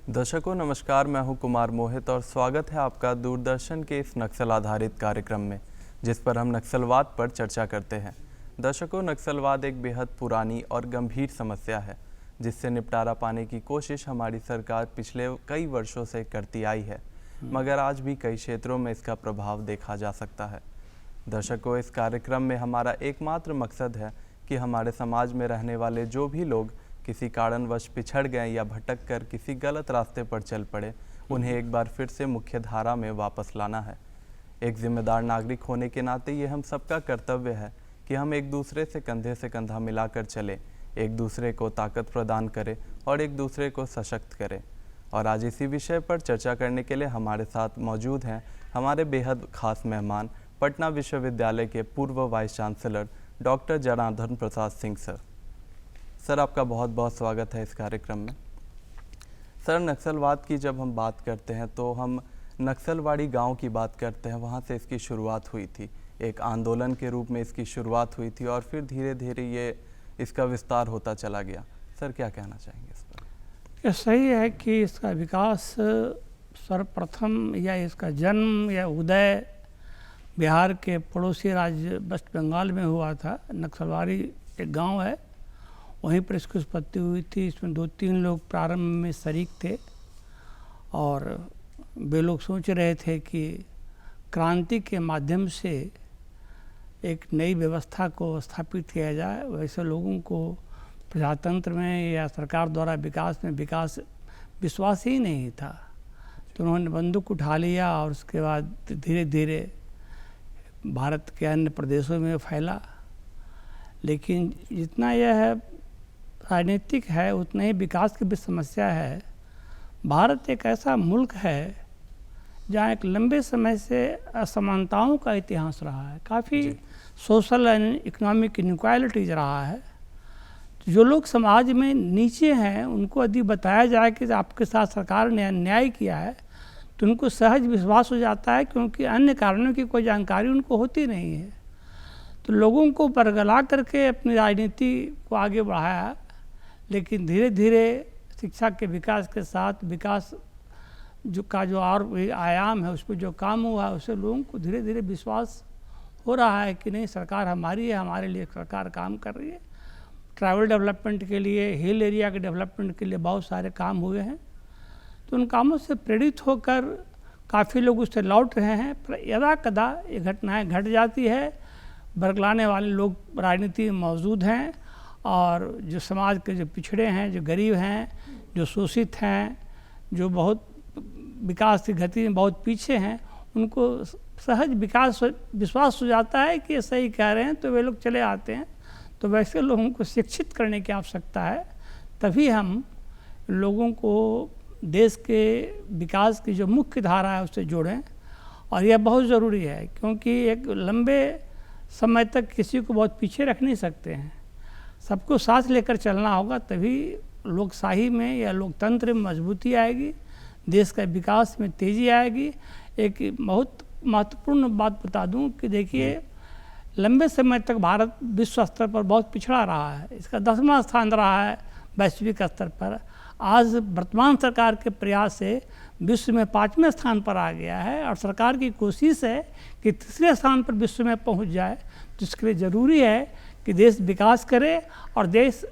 दर्शकों नमस्कार, मैं हूं कुमार मोहित और स्वागत है आपका दूरदर्शन के इस नक्सल आधारित कार्यक्रम में, जिस पर हम नक्सलवाद पर चर्चा करते हैं। दर्शकों, नक्सलवाद एक बेहद पुरानी और गंभीर समस्या है जिससे निपटारा पाने की कोशिश हमारी सरकार पिछले कई वर्षों से करती आई है, मगर आज भी कई क्षेत्रों में इसका प्रभाव देखा जा सकता है। दर्शकों, इस कार्यक्रम में हमारा एकमात्र मकसद है कि हमारे समाज में रहने वाले जो भी लोग किसी कारणवश पिछड़ गए या भटक कर किसी गलत रास्ते पर चल पड़े, उन्हें एक बार फिर से मुख्य धारा में वापस लाना है। एक जिम्मेदार नागरिक होने के नाते ये हम सबका कर्तव्य है कि हम एक दूसरे से कंधा मिलाकर चलें, एक दूसरे को ताकत प्रदान करें और एक दूसरे को सशक्त करें। और आज इसी विषय पर चर्चा करने के लिए हमारे साथ मौजूद हैं हमारे बेहद खास मेहमान, पटना विश्वविद्यालय के पूर्व vice chancellor doctor Janardan Prasad Singh sir. Sir, आपका बहुत बहुत स्वागत है इस कार्यक्रम में। सर, नक्सलवाद की जब हम बात करते हैं तो हम नक्सलवाड़ी गांव की बात करते हैं। वहां से इसकी शुरुआत हुई थी, एक आंदोलन के रूप में इसकी शुरुआत हुई थी और फिर धीरे धीरे ये इसका विस्तार होता चला गया। सर, क्या कहना चाहेंगे इस पर? ये सही है कि इसका विकास सर्वप्रथम या इसका जन्म या उदय बिहार के पड़ोसी राज्य वेस्ट बंगाल में हुआ था। नक्सलवाड़ी एक गांव है, वहीं पर इसकी उत्पत्ति हुई थी। इसमें 2-3 लोग प्रारंभ में शरीक थे और वे लोग सोच रहे थे कि क्रांति के माध्यम से एक नई व्यवस्था को स्थापित किया जाए। वैसे लोगों को प्रजातंत्र में या सरकार द्वारा विकास में विश्वास ही नहीं था, तो उन्होंने बंदूक उठा लिया और उसके बाद धीरे धीरे भारत के अन्य प्रदेशों में फैला। लेकिन जितना यह है राजनीतिक है, उतना ही विकास की भी समस्या है। भारत एक ऐसा मुल्क है जहाँ एक लंबे समय से असमानताओं का इतिहास रहा है, काफ़ी सोशल एंड इकोनॉमिक इनइक्वालिटीज रहा है। जो लोग समाज में नीचे हैं उनको यदि बताया जाए कि आपके साथ सरकार ने अन्याय किया है तो उनको सहज विश्वास हो जाता है, क्योंकि अन्य कारणों की कोई जानकारी उनको होती नहीं है। तो लोगों को बरगला करके अपनी राजनीति को आगे बढ़ाया, लेकिन धीरे धीरे शिक्षा के विकास के साथ विकास जो और आयाम है उस पर जो काम हुआ है, उससे लोगों को धीरे धीरे विश्वास हो रहा है कि नहीं, सरकार हमारी है, हमारे लिए सरकार काम कर रही है। ट्राइबल डेवलपमेंट के लिए, हिल एरिया के डेवलपमेंट के लिए बहुत सारे काम हुए हैं। तो उन कामों से प्रेरित होकर काफ़ी लोग उससे लौट रहे हैं। पर यदा कदा ये घटनाएँ घट जाती है, बरगलाने वाले लोग राजनीति में मौजूद हैं और जो समाज के जो पिछड़े हैं, जो गरीब हैं, जो शोषित हैं, जो बहुत विकास की गति में बहुत पीछे हैं, उनको सहज विश्वास हो जाता है कि ये सही कह रहे हैं, तो वे लोग चले आते हैं। तो वैसे लोगों को शिक्षित करने की आवश्यकता है, तभी हम लोगों को देश के विकास की जो मुख्य धारा है उससे जोड़ें। और यह बहुत ज़रूरी है, क्योंकि एक लंबे समय तक किसी को बहुत पीछे रख नहीं सकते हैं, सबको साथ लेकर चलना होगा, तभी लोकशाही में या लोकतंत्र में मजबूती आएगी, देश का विकास में तेज़ी आएगी। एक बहुत महत्वपूर्ण बात बता दूं कि देखिए, लंबे समय तक भारत विश्व स्तर पर बहुत पिछड़ा रहा है। इसका 10वां स्थान रहा है वैश्विक स्तर पर। आज वर्तमान सरकार के प्रयास से विश्व में 5वें स्थान पर आ गया है और सरकार की कोशिश है कि 3रे स्थान पर विश्व में पहुंच जाए। तो इसके लिए ज़रूरी है कि देश विकास करे और देश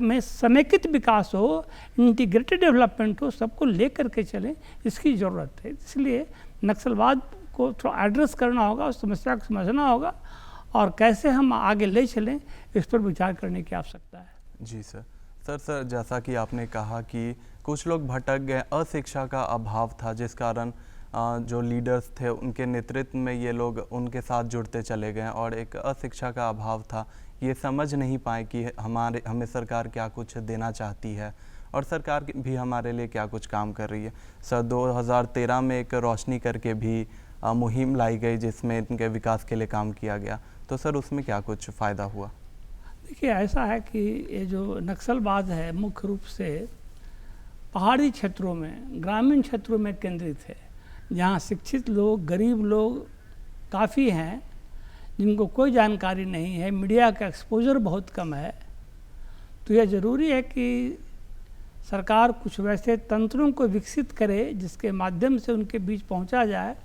में समेकित विकास हो, इंटीग्रेटेड डेवलपमेंट हो, सबको लेकर के चलें, इसकी ज़रूरत है। इसलिए नक्सलवाद को थोड़ा एड्रेस करना होगा, उस समस्या को समझना होगा और कैसे हम आगे ले चलें, इस पर विचार करने की आवश्यकता है। जी सर। सर, जैसा कि आपने कहा कि कुछ लोग भटक गए, अशिक्षा का अभाव था, जिस कारण जो लीडर्स थे उनके नेतृत्व में ये लोग उनके साथ जुड़ते चले गए और एक अशिक्षा का अभाव था। ये समझ नहीं पाए कि हमें सरकार क्या कुछ देना चाहती है और सरकार भी हमारे लिए क्या कुछ काम कर रही है। सर, 2013 में एक रोशनी करके भी मुहिम लाई गई जिसमें इनके विकास के लिए काम किया गया। तो सर, उसमें क्या कुछ फ़ायदा हुआ? देखिए, ऐसा है कि ये जो नक्सलवाद है मुख्य रूप से पहाड़ी क्षेत्रों में, ग्रामीण क्षेत्रों में केंद्रित है, जहाँ शिक्षित लोग, गरीब लोग काफ़ी हैं, जिनको कोई जानकारी नहीं है, मीडिया का एक्सपोजर बहुत कम है, तो यह ज़रूरी है कि सरकार कुछ वैसे तंत्रों को विकसित करे जिसके माध्यम से उनके बीच पहुंचा जाए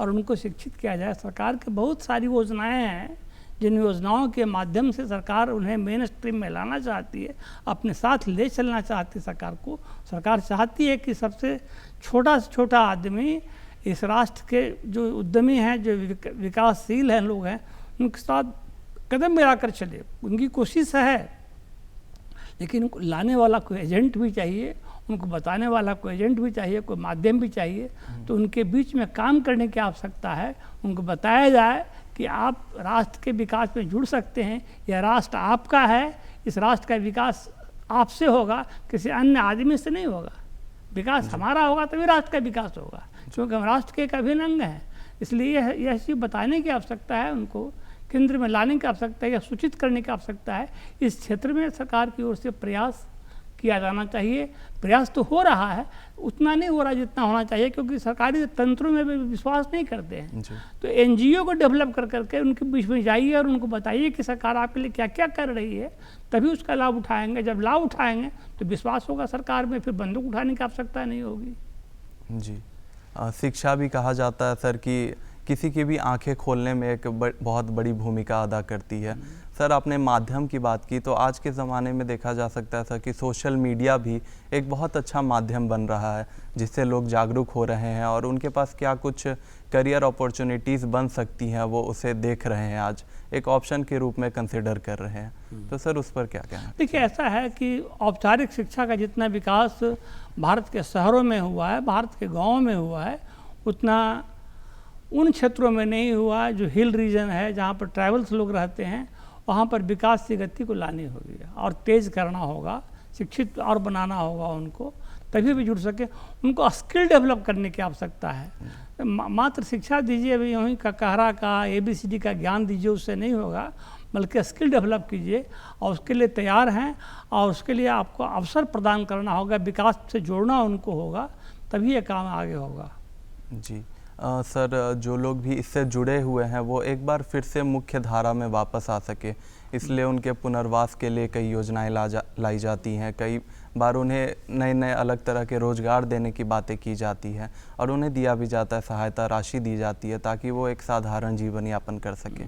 और उनको शिक्षित किया जाए। सरकार की बहुत सारी योजनाएं हैं जिन योजनाओं के माध्यम से सरकार उन्हें मेन स्ट्रीम में लाना चाहती है, अपने साथ ले चलना चाहती है। सरकार चाहती है कि सबसे छोटा से छोटा आदमी इस राष्ट्र के जो उद्यमी हैं, जो विकासशील हैं लोग हैं, उनके साथ कदम मिलाकर चले। उनकी कोशिश है, लेकिन उनको लाने वाला कोई एजेंट भी चाहिए, उनको बताने वाला कोई एजेंट भी चाहिए, कोई माध्यम भी चाहिए। तो उनके बीच में काम करने की आवश्यकता है। उनको बताया जाए कि आप राष्ट्र के विकास में जुड़ सकते हैं, यह राष्ट्र आपका है, इस राष्ट्र का विकास आपसे होगा, किसी अन्य आदमी से नहीं होगा। विकास हमारा होगा तभी राष्ट्र का विकास होगा, क्योंकि हम राष्ट्र के एक अभिन्न अंग हैं। इसलिए यह चीज़ बताने की आवश्यकता है, उनको केंद्र में लाने की आवश्यकता है या सूचित करने की आवश्यकता है। इस क्षेत्र में सरकार की ओर से प्रयास किया जाना चाहिए। प्रयास तो हो रहा है, उतना नहीं हो रहा जितना होना चाहिए, क्योंकि सरकारी तंत्रों में भी विश्वास नहीं करते हैं। तो एनजीओ को डेवलप कर करके उनके बीच में जाइए और उनको बताइए कि सरकार आपके लिए क्या क्या कर रही है, तभी उसका लाभ उठाएंगे। जब लाभ उठाएंगे तो विश्वास होगा सरकार में, फिर बंदूक उठाने की आवश्यकता नहीं होगी। जी, शिक्षा भी कहा जाता है सर कि किसी की भी आंखें खोलने में एक बहुत बड़ी भूमिका अदा करती है। सर, आपने माध्यम की बात की, तो आज के ज़माने में देखा जा सकता है सर कि सोशल मीडिया भी एक बहुत अच्छा माध्यम बन रहा है, जिससे लोग जागरूक हो रहे हैं और उनके पास क्या कुछ करियर अपॉर्चुनिटीज़ बन सकती हैं, वो उसे देख रहे हैं, आज एक ऑप्शन के रूप में कंसिडर कर रहे हैं। तो सर, उस पर क्या कहना? देखिए, ऐसा है कि औपचारिक शिक्षा का जितना विकास भारत के शहरों में हुआ है, भारत के गाँव में हुआ है, उतना उन क्षेत्रों में नहीं हुआ जो हिल रीजन है, जहाँ पर ट्राइबल्स लोग रहते हैं। वहाँ पर विकास की गति को लानी होगी और तेज़ करना होगा, शिक्षित और बनाना होगा उनको, तभी भी जुड़ सके। उनको स्किल डेवलप करने की आवश्यकता है। मात्र शिक्षा दीजिए, अभी यूँ ही कहरा का ABCD का ज्ञान दीजिए, उससे नहीं होगा, बल्कि स्किल डेवलप कीजिए और उसके लिए तैयार हैं और उसके लिए आपको अवसर प्रदान करना होगा, विकास से जोड़ना उनको होगा, तभी ये काम आगे होगा। जी सर, जो लोग भी इससे जुड़े हुए हैं वो एक बार फिर से मुख्य धारा में वापस आ सके, इसलिए उनके पुनर्वास के लिए कई योजनाएं लाई जाती हैं। कई बार उन्हें नए नए अलग तरह के रोज़गार देने की बातें की जाती हैं और उन्हें दिया भी जाता है, सहायता राशि दी जाती है, ताकि वो एक साधारण जीवन यापन कर सकें।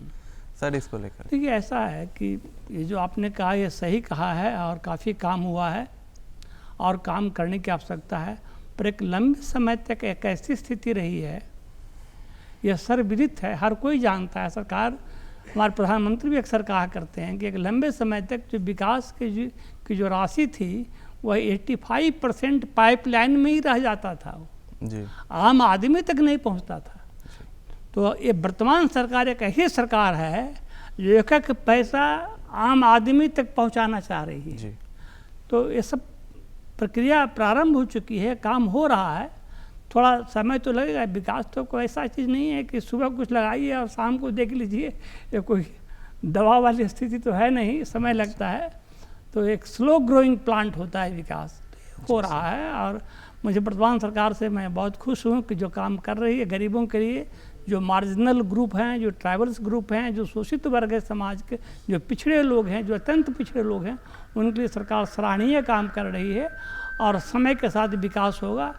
सर, इसको लेकर देखिए, ऐसा है कि ये जो आपने कहा, ये सही कहा है और काफ़ी काम हुआ है और काम करने की आवश्यकता है। पर एक लंबे समय तक एक ऐसी स्थिति रही है, यह सर्वविदित है, हर कोई जानता है। सरकार, हमारे प्रधानमंत्री भी अक्सर कहा करते हैं कि एक लंबे समय तक जो विकास की जो राशि थी वह 85% पाइपलाइन में ही रह जाता था, जी, आम आदमी तक नहीं पहुंचता था। तो ये वर्तमान सरकार एक ऐसी सरकार है जो एक एक पैसा आम आदमी तक पहुंचाना चाह रही है। जी। तो ये सब प्रक्रिया प्रारंभ हो चुकी है, काम हो रहा है। थोड़ा समय तो लगेगा। विकास तो कोई ऐसा चीज़ नहीं है कि सुबह कुछ लगाइए और शाम को देख लीजिए, ये कोई दवा वाली स्थिति तो है नहीं, समय लगता है। तो एक स्लो ग्रोइंग प्लांट होता है, विकास हो रहा है। और मुझे वर्तमान सरकार से मैं बहुत खुश हूँ कि जो काम कर रही है गरीबों के लिए, जो मार्जिनल ग्रुप हैं, जो ट्राइबल्स ग्रुप हैं, जो शोषित वर्ग है समाज के, जो पिछड़े लोग हैं, जो अत्यंत पिछड़े लोग हैं, उनके लिए सरकार सराहनीय काम कर रही है और समय के साथ विकास होगा।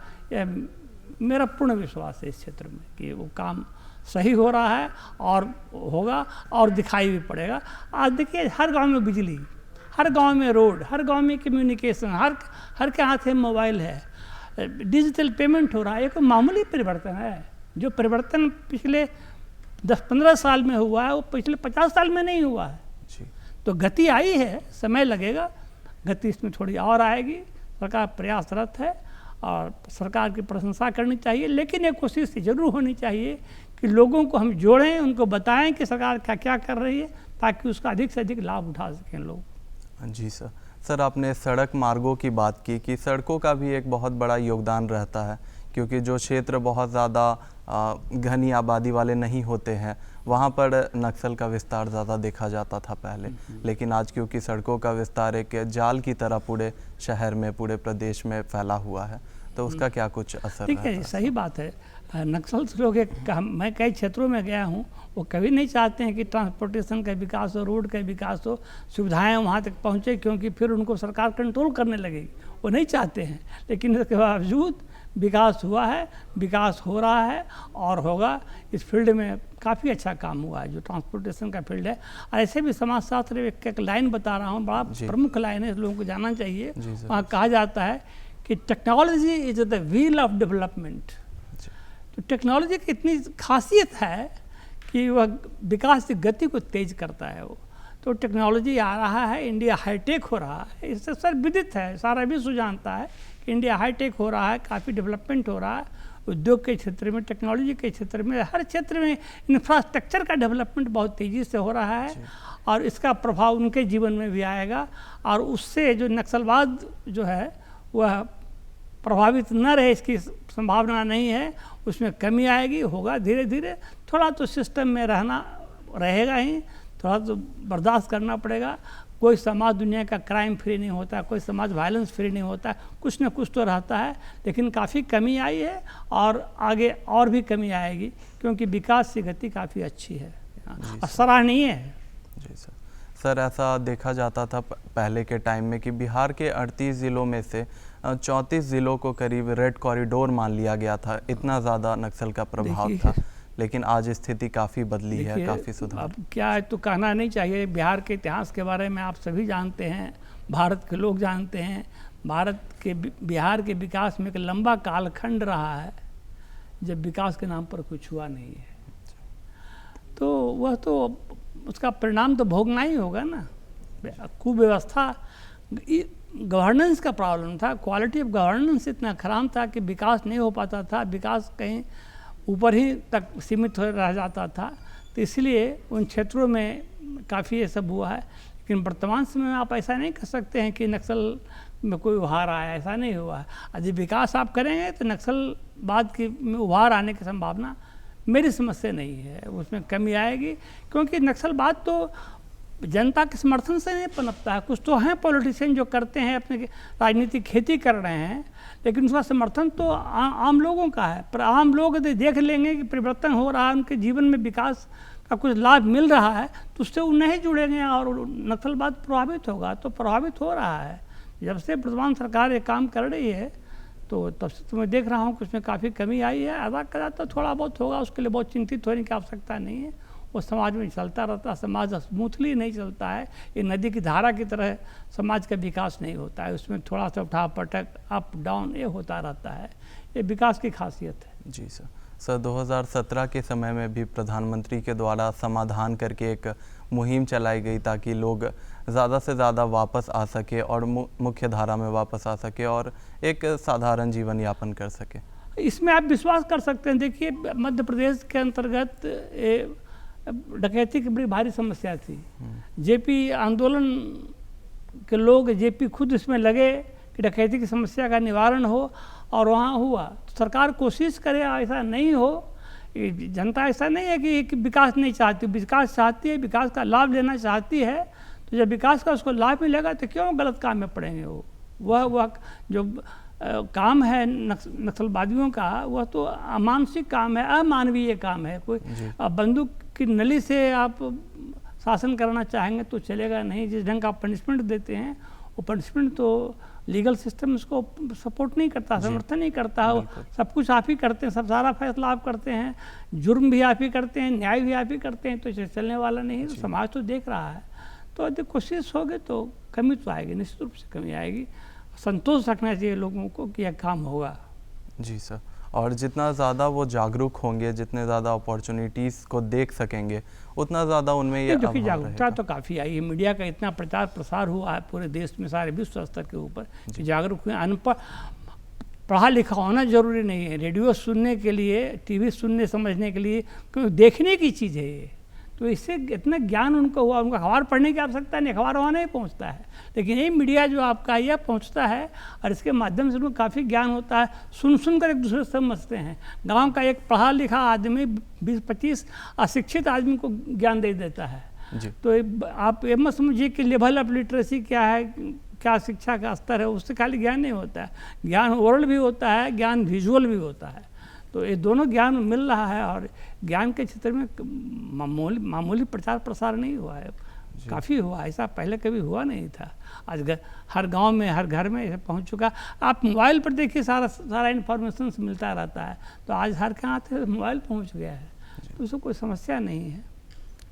मेरा पूर्ण विश्वास है इस क्षेत्र में कि वो काम सही हो रहा है और होगा और दिखाई भी पड़ेगा। आज देखिए, हर गांव में बिजली, हर गांव में रोड, हर गांव में कम्युनिकेशन, हर के हाथ में मोबाइल है, डिजिटल पेमेंट हो रहा है। एक मामूली परिवर्तन है। जो परिवर्तन पिछले 10-15 साल में हुआ है वो पिछले 50 साल में नहीं हुआ है। तो गति आई है, समय लगेगा, गति इसमें थोड़ी और आएगी। सरकार प्रयासरत है और सरकार की प्रशंसा करनी चाहिए, लेकिन एक कोशिश जरूर होनी चाहिए कि लोगों को हम जोड़ें, उनको बताएं कि सरकार क्या क्या कर रही है, ताकि उसका अधिक से अधिक लाभ उठा सकें लोग। जी सर। सर, आपने सड़क मार्गों की बात की कि सड़कों का भी एक बहुत बड़ा योगदान रहता है, क्योंकि जो क्षेत्र बहुत ज़्यादा घनी आबादी वाले नहीं होते हैं वहाँ पर नक्सल का विस्तार ज़्यादा देखा जाता था पहले, लेकिन आज क्योंकि सड़कों का विस्तार एक जाल की तरह पूरे शहर में, पूरे प्रदेश में फैला हुआ है, तो उसका क्या कुछ असर ठीक है? रहता सही बात है। नक्सल लोग मैं कई क्षेत्रों में गया हूँ, वो कभी नहीं चाहते हैं कि ट्रांसपोर्टेशन का विकास हो, रोड का विकास हो, सुविधाएं वहाँ तक पहुँचे, क्योंकि फिर उनको सरकार कंट्रोल करने लगेगी, वो नहीं चाहते हैं। लेकिन इसके बावजूद विकास हुआ है, विकास हो रहा है और होगा। इस फील्ड में काफ़ी अच्छा काम हुआ है जो ट्रांसपोर्टेशन का फील्ड है। और ऐसे भी समाजशास्त्र एक लाइन बता रहा हूँ, बड़ा प्रमुख लाइन है, लोगों को जानना चाहिए। वहाँ कहा जाता है कि technology is the wheel of development. तो टेक्नोलॉजी की इतनी खासियत है कि वह विकास की गति को तेज करता है। वो तो टेक्नोलॉजी आ रहा है, इंडिया हाईटेक हो रहा है, इससे सर विदित है, सारा विश्व जानता है कि इंडिया हाईटेक हो रहा है, काफ़ी डेवलपमेंट हो रहा है उद्योग के क्षेत्र में, टेक्नोलॉजी के क्षेत्र में, हर क्षेत्र में इंफ्रास्ट्रक्चर का डेवलपमेंट बहुत तेज़ी से हो रहा है और इसका प्रभाव उनके जीवन में भी आएगा। और उससे जो नक्सलवाद जो है वह प्रभावित न रहे, इसकी संभावना नहीं है, उसमें कमी आएगी, होगा धीरे धीरे। थोड़ा तो सिस्टम में रहना रहेगा ही, थोड़ा तो बर्दाश्त करना पड़ेगा। कोई समाज दुनिया का क्राइम फ्री नहीं होता, कोई समाज वायलेंस फ्री नहीं होता, कुछ न कुछ तो रहता है। लेकिन काफ़ी कमी आई है और आगे और भी कमी आएगी, क्योंकि विकास की गति काफ़ी अच्छी है और सराहनीय है। जी सर। सर ऐसा देखा जाता था पहले के टाइम में कि बिहार के 38 ज़िलों में से 34 ज़िलों को करीब रेड कॉरिडोर मान लिया गया था, इतना ज़्यादा नक्सल का प्रभाव था। लेकिन आज स्थिति काफ़ी बदली है, काफ़ी सुधार। अब क्या है तो कहना नहीं चाहिए। बिहार के इतिहास के बारे में आप सभी जानते हैं, भारत के लोग जानते हैं। भारत के बिहार के विकास में एक लंबा कालखंड रहा है जब विकास के नाम पर कुछ हुआ नहीं है, तो वह तो उसका परिणाम तो भोगना ही होगा ना। कुव्यवस्था, गवर्नेंस का प्रॉब्लम था, क्वालिटी ऑफ गवर्नेंस इतना खराब था कि विकास नहीं हो पाता था, विकास कहीं ऊपर ही तक सीमित हो रह जाता था। तो इसलिए उन क्षेत्रों में काफ़ी ये सब हुआ है। लेकिन वर्तमान समय में आप ऐसा नहीं कर सकते हैं कि नक्सल में कोई उभार आया, ऐसा नहीं हुआ है। यदि विकास आप करेंगे तो नक्सलवाद की में उभार आने की संभावना मेरी समझ से नहीं है, उसमें कमी आएगी। क्योंकि नक्सलवाद तो जनता के समर्थन से नहीं पनपता है। कुछ तो हैं पॉलिटिशियन जो करते हैं, अपने राजनीतिक खेती कर रहे हैं, लेकिन उसका समर्थन तो आम लोगों का है। पर आम लोग यदि देख लेंगे कि परिवर्तन हो रहा है, उनके जीवन में विकास का कुछ लाभ मिल रहा है, तो उससे वो नहीं जुड़ेंगे और नक्सलवाद प्रभावित होगा। तो प्रभावित हो रहा है। जब से वर्तमान सरकार ये काम कर रही है तो तब से तो मैं देख रहा हूँ कि उसमें काफ़ी कमी आई है। आधा कदा तो थोड़ा बहुत होगा, उसके लिए बहुत चिंतित होने की आवश्यकता नहीं है। वो समाज में चलता रहता है, समाज स्मूथली नहीं चलता है। ये नदी की धारा की तरह समाज का विकास नहीं होता है, उसमें थोड़ा सा उठा पटक, अप डाउन, ये होता रहता है। ये विकास की खासियत है। जी सर। सर 2017 के समय में भी प्रधानमंत्री के द्वारा समाधान करके एक मुहिम चलाई गई ताकि लोग ज़्यादा से ज़्यादा वापस आ सके और मुख्य धारा में वापस आ सके और एक साधारण जीवन यापन कर सके। इसमें आप विश्वास कर सकते हैं। देखिए, मध्य प्रदेश के अंतर्गत डकैती की बड़ी भारी समस्या थी। जेपी आंदोलन के लोग, जेपी खुद इसमें लगे कि डकैती की समस्या का निवारण हो, और वहाँ हुआ। तो सरकार कोशिश करे ऐसा नहीं हो। जनता ऐसा नहीं है कि विकास नहीं चाहती, विकास चाहती है, विकास का लाभ लेना चाहती है। तो जब विकास का उसको लाभ मिलेगा तो क्यों गलत काम में पड़ेंगे। वह जो काम है नक्सलवादियों का, वह तो अमानसिक काम है, अमानवीय काम है। कोई बंदूक की नली से आप शासन करना चाहेंगे तो चलेगा नहीं। जिस ढंग का पनिशमेंट देते हैं, वो पनिशमेंट तो लीगल सिस्टम उसको सपोर्ट नहीं करता, समर्थन नहीं करता है। सब कुछ आप ही करते हैं, सब सारा फैसला आप करते हैं, जुर्म भी आप ही करते हैं, न्याय भी आप ही करते हैं। तो चलने वाला नहीं है। तो समाज तो देख रहा है। तो यदि कोशिश होगी तो कमी तो आएगी, निश्चित रूप से कमी आएगी। संतोष रखना चाहिए लोगों को कि यह काम होगा। जी सर। और जितना ज़्यादा वो जागरूक होंगे, जितने ज़्यादा अपॉर्चुनिटीज़ को देख सकेंगे, उतना ज़्यादा उनमें ये जो कि जागरूकता तो काफ़ी आई है। मीडिया का इतना प्रचार प्रसार हुआ है पूरे देश में, सारे विश्व स्तर के ऊपर कि जागरूक हुए। अनपढ़, पढ़ा लिखा होना जरूरी नहीं है। रेडियो सुनने के लिए, टीवी सुनने समझने के लिए, क्योंकि देखने की चीज़ है ये। तो इससे इतना ज्ञान उनको हुआ। उनको अखबार पढ़ने की आवश्यकता नहीं, अखबार वहाँ नहीं पहुँचता है। लेकिन ये मीडिया जो आपका यह पहुँचता है और इसके माध्यम से उनको काफ़ी ज्ञान होता है। सुन कर एक दूसरे से समझते हैं। गांव का एक पढ़ा लिखा आदमी 20-25 अशिक्षित आदमी को ज्ञान दे देता है। तो आप ये मत समझिए कि लेवल ऑफ लिटरेसी क्या है, क्या शिक्षा का स्तर है, उससे खाली ज्ञान नहीं होता है। ज्ञान ओरल भी होता है, ज्ञान विजुअल भी होता है। तो ये दोनों ज्ञान मिल रहा है और ज्ञान के क्षेत्र में मामूली प्रचार प्रसार नहीं हुआ है, काफ़ी हुआ, ऐसा पहले कभी हुआ नहीं था। आज हर गांव में, हर घर में ऐसा पहुंच चुका। आप मोबाइल पर देखिए, सारा इन्फॉर्मेशन मिलता रहता है, तो आज हर के हाथ मोबाइल पहुंच गया है, तो उसको कोई समस्या नहीं है।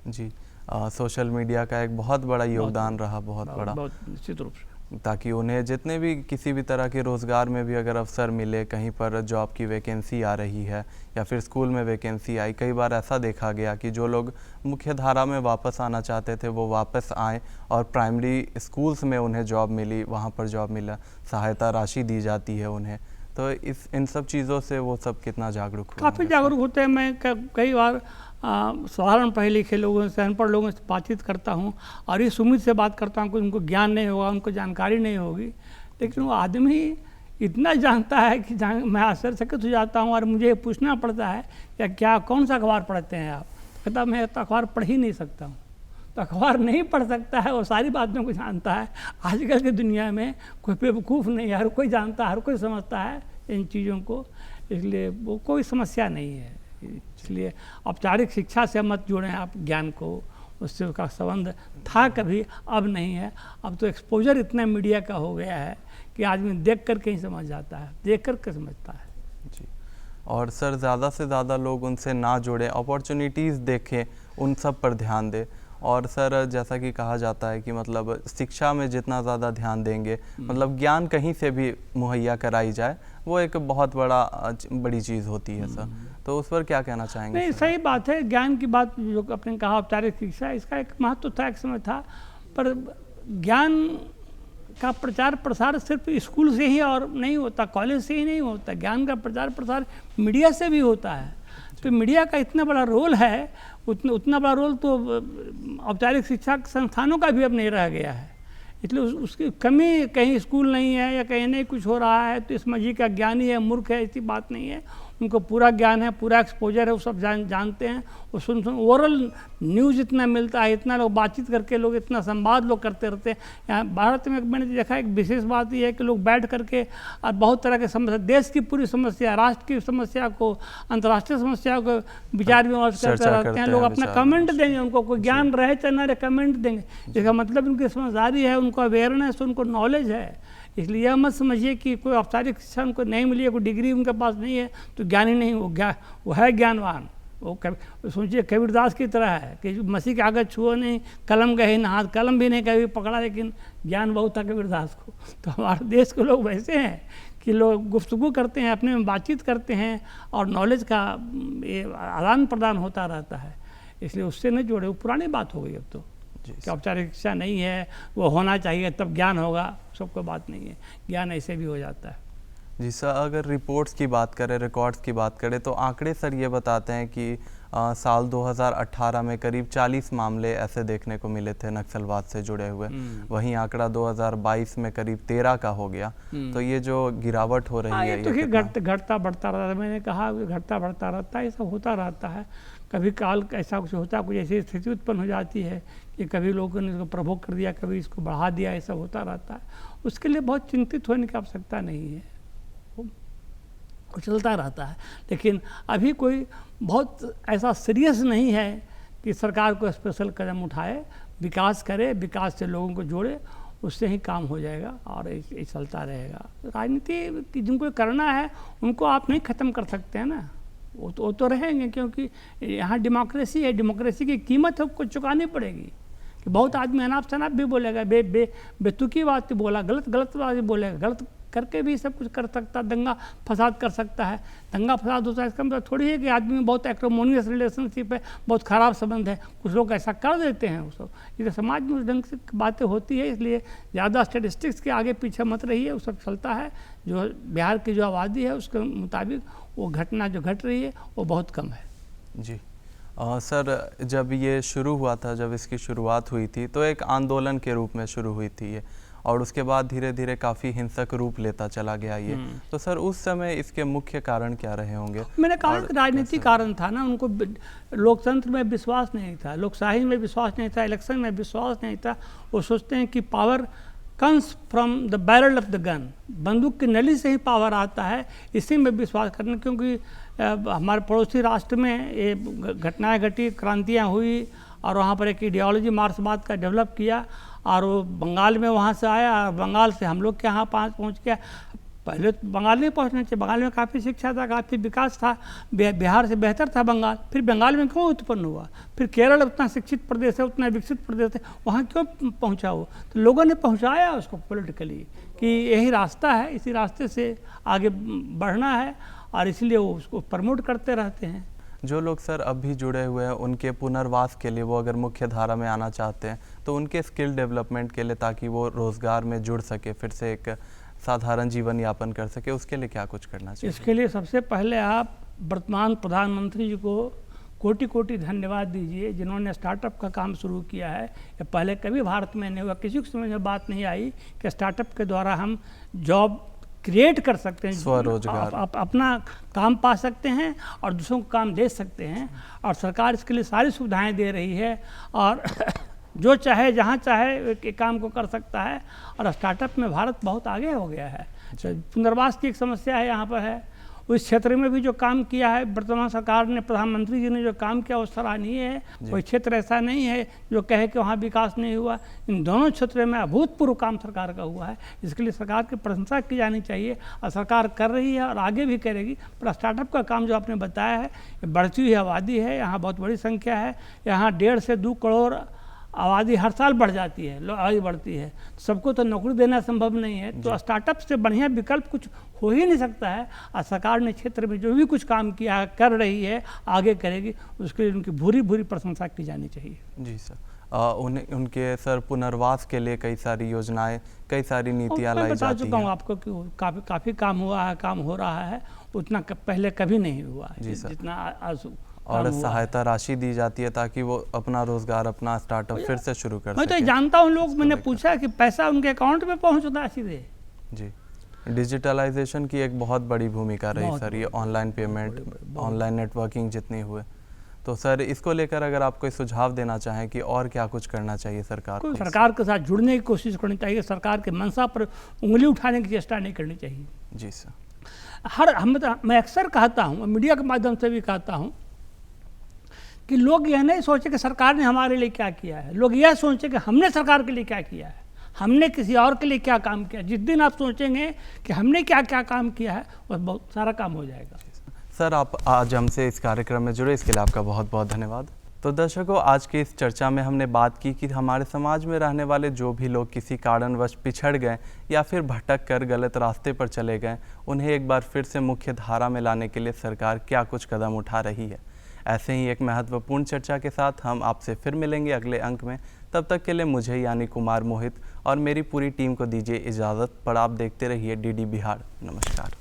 जी, सोशल मीडिया का एक बहुत बड़ा योगदान रहा, बहुत बड़ा, निश्चित रूप से, ताकि उन्हें जितने भी किसी भी तरह के रोज़गार में भी अगर अवसर मिले, कहीं पर जॉब की वैकेंसी आ रही है या फिर स्कूल में वैकेंसी आई, कई बार ऐसा देखा गया कि जो लोग मुख्य धारा में वापस आना चाहते थे वो वापस आए और प्राइमरी स्कूल्स में उन्हें जॉब मिली, वहाँ पर जॉब मिला, सहायता राशि दी जाती है उन्हें। तो इन सब चीज़ों से वो सब कितना जागरूक हुए? काफ़ी जागरूक होते हैं। मैं कई बार साधारण पढ़े लिखे लोगों से, अनपढ़ लोगों से बातचीत करता हूँ और इस उम्मीद से बात करता हूँ कि उनको ज्ञान नहीं होगा, उनको जानकारी नहीं होगी, लेकिन वो आदमी इतना जानता है कि मैं आश्चर्यचकित हो जाता हूँ और मुझे पूछना पड़ता है क्या कौन सा अखबार पढ़ते हैं आप? कहता मैं तो अखबार पढ़ ही नहीं सकता हूँ। तो अखबार नहीं पढ़ सकता है, वो सारी बातों को जानता है। आजकल की दुनिया में कोई बेवकूफ़ नहीं है, हर कोई जानता है, हर कोई समझता है इन चीज़ों को, इसलिए वो कोई समस्या नहीं है। इसलिए औपचारिक शिक्षा से मत जोड़ें आप ज्ञान को, उससे उसका संबंध था कभी, अब नहीं है। अब तो एक्सपोजर इतना मीडिया का हो गया है कि आदमी देख कर के ही समझ जाता है, देख कर के समझता है। जी, और सर ज़्यादा से ज़्यादा लोग उनसे ना जुड़ें, अपॉर्चुनिटीज़ देखें, उन सब पर ध्यान दें। और सर जैसा कि कहा जाता है कि मतलब शिक्षा में जितना ज़्यादा ध्यान देंगे, मतलब ज्ञान कहीं से भी मुहैया कराई जाए, वो एक बहुत बड़ी चीज़ होती है सर। तो उस पर क्या कहना चाहेंगे? नहीं, सही बात है। ज्ञान की बात जो आपने कहा, औपचारिक शिक्षा, इसका एक महत्व था, एक समय था, पर ज्ञान का प्रचार प्रसार सिर्फ स्कूल से ही और नहीं होता, कॉलेज से ही नहीं होता। ज्ञान का प्रचार प्रसार मीडिया से भी होता है। तो मीडिया का इतना बड़ा रोल है, उतना बड़ा रोल तो औपचारिक शिक्षा संस्थानों का भी अब नहीं रह गया है। इसलिए उसकी कमी, कहीं स्कूल नहीं है या कहीं नहीं कुछ हो रहा है तो इस मजीद का ज्ञानी है, मूर्ख है, ऐसी बात नहीं है। उनको पूरा ज्ञान है, पूरा एक्सपोजर है, वो सब जानते हैं। वो सुन ओरल न्यूज़ इतना मिलता है, इतना लोग बातचीत करके, लोग इतना संवाद लोग करते रहते हैं। यहाँ भारत में मैंने देखा एक विशेष बात ये है कि लोग बैठ करके और बहुत तरह के समस्या, देश की पूरी समस्या, राष्ट्र की समस्या को, अंतर्राष्ट्रीय समस्या को विचार विमर्श करते रहते हैं। लोग अपना कमेंट देंगे, उनको कोई ज्ञान रहे चाहे ना रहे, कमेंट देंगे। इसका मतलब उनकी समझदारी है, उनको अवेयरनेस, उनको नॉलेज है। इसलिए यह मत समझिए कि कोई औपचारिक शिक्षा उनको नहीं मिली है, कोई डिग्री उनके पास नहीं है तो ज्ञानी नहीं, वो है ज्ञानवान। वो सोचिए कबीरदास की तरह है कि मसीह के आगे छुओ नहीं, कलम गए ना हाथ, कलम भी नहीं कभी पकड़ा, लेकिन ज्ञान बहुत था कबीरदास को। तो हमारे देश के लोग वैसे हैं कि लोग गुफ्तगू करते हैं, अपने में बातचीत करते हैं और नॉलेज का आदान प्रदान होता रहता है। इसलिए उससे नहीं जोड़े, वो पुरानी बात हो गई अब तो कि औपचारिक शिक्षा नहीं है, वो होना चाहिए तब ज्ञान होगा, सबको बात नहीं है, ज्ञान ऐसे भी हो जाता है। जी सर, अगर रिपोर्ट्स की बात करें, रिकॉर्ड्स की बात करें तो आंकड़े सर ये बताते हैं कि साल 2018 में करीब 40 मामले ऐसे देखने को मिले थे नक्सलवाद से जुड़े हुए। वहीं आंकड़ा 2022 में करीब 13 का हो गया। तो ये जो गिरावट हो रही है, तो घटता बढ़ता रहता है। मैंने कहा घटता बढ़ता रहता है, ये सब होता रहता है। कभी काल ऐसा कुछ होता, कुछ ऐसी स्थिति उत्पन्न हो जाती है कि कभी लोगों ने इसको प्रभोग कर दिया, कभी इसको बढ़ा दिया, ऐसा होता रहता है। उसके लिए बहुत चिंतित होने की आवश्यकता नहीं है, वो चलता रहता है। लेकिन अभी कोई बहुत ऐसा सीरियस नहीं है कि सरकार को स्पेशल कदम उठाए, विकास करे, विकास से लोगों को जोड़े, उससे ही काम हो जाएगा और ये चलता रहेगा। राजनीति जिनको करना है उनको आप नहीं ख़त्म कर सकते हैं ना, वो तो रहेंगे, क्योंकि यहाँ डेमोक्रेसी है। डेमोक्रेसी की कीमत हमको चुकानी पड़ेगी। कि बहुत आदमी अनाप शनाप भी बोलेगा, बेतुकी बात बोला, गलत बात भी बोलेगा, गलत करके भी सब कुछ कर सकता है, दंगा फसाद कर सकता है। दंगा फसाद होता है इसका मतलब थोड़ी है कि आदमी में बहुत एक्रोमोनियस रिलेशनशिप है, बहुत ख़राब संबंध है, कुछ लोग ऐसा कर देते हैं। वो सब समाज में उस ढंग से बातें होती है। इसलिए ज़्यादा स्टेटिस्टिक्स के आगे पीछे मत रहिए, वो सब चलता है। जो बिहार की जो आबादी है उसके मुताबिक वो घटना जो घट रही है वो बहुत कम है। जी सर, जब ये शुरू हुआ था, जब इसकी शुरुआत हुई थी तो एक आंदोलन के रूप में शुरू हुई थी ये, और उसके बाद धीरे धीरे काफ़ी हिंसक रूप लेता चला गया ये। तो सर उस समय इसके मुख्य कारण क्या रहे होंगे? मैंने कहा राजनीतिक कारण था ना, उनको लोकतंत्र में विश्वास नहीं था, लोकशाही में विश्वास नहीं था, इलेक्शन में विश्वास नहीं था। वो सोचते हैं कि power comes from the barrel of the gun, बंदूक की नली से ही पावर आता है, इसी में विश्वास करना। क्योंकि हमारे पड़ोसी राष्ट्र में ये घटनाएं घटी, क्रांतियां हुई और वहाँ पर एक आइडियोलॉजी मार्क्सवाद का डेवलप किया और वो बंगाल में वहाँ से आया और बंगाल से हम लोग के यहाँ पहुँच गया। पहले तो बंगाल नहीं पहुँचना चाहिए, बंगाल में काफ़ी शिक्षा था, काफ़ी विकास था, बिहार से बेहतर था बंगाल, फिर बंगाल में क्यों उत्पन्न हुआ? फिर केरल उतना शिक्षित प्रदेश है, उतना विकसित प्रदेश है, वहाँ क्यों पहुँचा वो? तो लोगों ने पहुँचाया उसको पॉलिटिकली कि यही रास्ता है, इसी रास्ते से आगे बढ़ना है और इसलिए वो उसको प्रमोट करते रहते हैं। जो लोग सर अब भी जुड़े हुए हैं उनके पुनर्वास के लिए, वो अगर मुख्य धारा में आना चाहते हैं तो उनके स्किल डेवलपमेंट के लिए, ताकि वो रोज़गार में जुड़ सके, फिर से एक साधारण जीवन यापन कर सके, उसके लिए क्या कुछ करना चाहिए? इसके लिए सबसे पहले आप वर्तमान प्रधानमंत्री जी को कोटि कोटि धन्यवाद दीजिए, जिन्होंने स्टार्टअप का काम शुरू किया है। ये पहले कभी भारत में नहीं हुआ, किसी को समझ में बात नहीं आई कि स्टार्टअप के द्वारा हम जॉब क्रिएट कर सकते हैं, स्वरोजगार, अपना काम पा सकते हैं और दूसरों को काम दे सकते हैं। और सरकार इसके लिए सारी सुविधाएं दे रही है और जो चाहे जहाँ चाहे एक काम को कर सकता है। और स्टार्टअप में भारत बहुत आगे हो गया है। पुनर्वास की एक समस्या है यहाँ पर है, उस क्षेत्र में भी जो काम किया है वर्तमान सरकार ने, प्रधानमंत्री जी ने जो काम किया वो सराहनीय है। कोई क्षेत्र ऐसा नहीं है जो कहे कि वहाँ विकास नहीं हुआ। इन दोनों क्षेत्रों में अभूतपूर्व काम सरकार का हुआ है, इसके लिए सरकार की प्रशंसा की जानी चाहिए और सरकार कर रही है और आगे भी करेगी। पर स्टार्टअप का काम जो आपने बताया है, बढ़ती हुई आबादी है, यहाँ बहुत बड़ी संख्या है, यहाँ 1.5 से 2 करोड़ आबादी हर साल बढ़ जाती है, आबादी बढ़ती है, सबको तो नौकरी देना संभव नहीं है। तो स्टार्टअप से बढ़िया विकल्प कुछ हो ही नहीं सकता है। और सरकार ने क्षेत्र में जो भी कुछ काम किया है, कर रही है, आगे करेगी, उसके लिए उनकी भूरी भूरी प्रशंसा की जानी चाहिए। जी सर, उनके सर पुनर्वास के लिए कई सारी योजनाएं, कई सारी नीतियाँ लाई जाती हैं। बता चुका हूँ आपको कि काफ़ी काम हुआ है, काम हो रहा है, उतना पहले कभी नहीं हुआ है जितना आज। और सहायता राशि दी जाती है ताकि वो अपना रोजगार, अपना स्टार्टअप फिर से शुरू कर सके। मैं तो जानता हूँ, लोग, मैंने पूछा कि पैसा उनके अकाउंट में पहुँचता है सीधे। जी, डिजिटलाइजेशन की एक बहुत बड़ी भूमिका रही सर, ये ऑनलाइन पेमेंट, ऑनलाइन नेटवर्किंग जितनी हुए। तो सर इसको लेकर अगर आप कोई सुझाव देना चाहें कि और क्या कुछ करना चाहिए सरकार को? सरकार के साथ जुड़ने की कोशिश करनी चाहिए, सरकार के मंशा पर उंगली उठाने की चेष्टा नहीं करनी चाहिए। जी सर, मैं अक्सर कहता हूँ, मीडिया के माध्यम से भी कहता हूँ कि लोग यह नहीं सोचे कि सरकार ने हमारे लिए क्या किया है, लोग यह सोचे कि हमने सरकार के लिए क्या किया है, हमने किसी और के लिए क्या काम किया। जिस दिन आप सोचेंगे कि हमने क्या क्या काम किया है, बस बहुत सारा काम हो जाएगा। सर आप आज हमसे इस कार्यक्रम में जुड़े, इसके लिए आपका बहुत बहुत धन्यवाद। तो दर्शकों, आज की इस चर्चा में हमने बात की कि हमारे समाज में रहने वाले जो भी लोग किसी कारणवश पिछड़ गए या फिर भटक कर गलत रास्ते पर चले गए, उन्हें एक बार फिर से मुख्य धारा में लाने के लिए सरकार क्या कुछ कदम उठा रही है। ऐसे ही एक महत्वपूर्ण चर्चा के साथ हम आपसे फिर मिलेंगे अगले अंक में। तब तक के लिए मुझे यानी कुमार मोहित और मेरी पूरी टीम को दीजिए इजाज़त। पर आप देखते रहिए DD बिहार। नमस्कार।